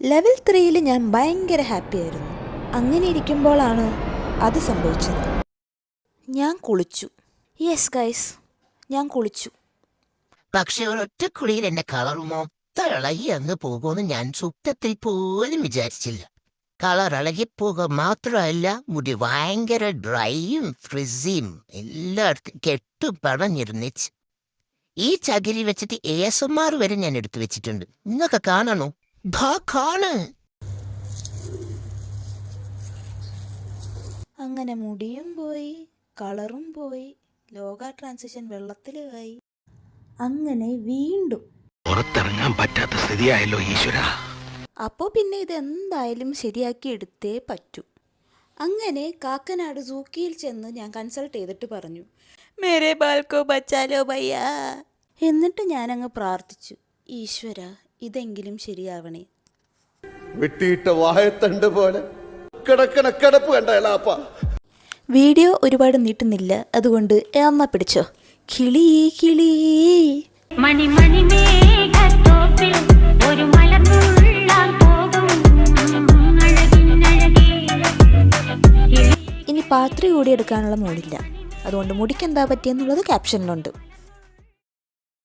Level 3 ഞാൻ ഭയങ്കര happy ആയിരുന്നു. അങ്ങനെ ഇരിക്കുമ്പോഴാണ് അത് സംഭവിച്ചത്. ഞാൻ കുളിച്ചു. യെസ് ഗൈസ്, ഞാൻ കുളിച്ചു. പക്ഷെ ഒരൊറ്റ കുളിയിൽ എന്റെ കളർ മൊത്തം ഇളകി അങ്ങ് പോകുമെന്ന് ഞാൻ സ്വപ്നത്തിൽ പോലും വിചാരിച്ചില്ല. കളർ ഇളകിപ്പോകുക മാത്രമല്ല, മുടി ഭയങ്കര ഡ്രൈയും ഫ്രിസിയും എല്ലായിടത്തും കെട്ടുപണഞ്ഞിരുന്നിച്ച്. ഈ ചകിരി വെച്ചിട്ട് ASMR വരെ ഞാൻ എടുത്തു വെച്ചിട്ടുണ്ട്. നിങ്ങൾക്ക് കാണണോ? കാണ്. അങ്ങനെ മുടിയും പോയി, കളറും പോയി, ലോക ട്രാൻസിഷൻ വെള്ളത്തിലായി. അങ്ങനെ വീണ്ടും പുറത്തിറങ്ങാൻ പറ്റാത്ത സ്ഥിതിയായല്ലോ ഈശ്വര. അപ്പോൾ പിന്നെ ഇതെന്തായാലും ശരിയാക്കി എടുത്തേ പറ്റൂ. അങ്ങനെ കാക്കനാട് സൂക്കിയിൽ ചെന്ന് ഞാൻ കൺസൾട്ട് ചെയ്തിട്ട് പറഞ്ഞു, മേരെ ബാൽക്കോ ബച്ചാലോ ഭയ്യാ. എന്നിട്ട് ഞാനങ്ങ് പ്രാർത്ഥിച്ചു, ഈശ്വര ഇതെങ്കിലും ശരിയാവണേ. വെട്ടിയിട്ട വായത്തണ്ട് പോലെ കിടക്കണ കിടപ്പ് കണ്ടേലാപ്പ. വീഡിയോ ഒരുപാട് നീട്ടുന്നില്ല, അതുകൊണ്ട് എന്നാ പിടിച്ചോ. കിളി കിളി മണി മണി മേഘത്തോപ്പിൽ ഒരു മലർന്നുള്ളാൻ പോകും അഴകിനഴകേ. ഇനി പാത്രി കൂടി എടുക്കാനുള്ള മൂടില്ല, അതുകൊണ്ട് മുടിക്കെന്താ പറ്റിയെന്നുള്ളത് ക്യാപ്ഷനിലുണ്ട്.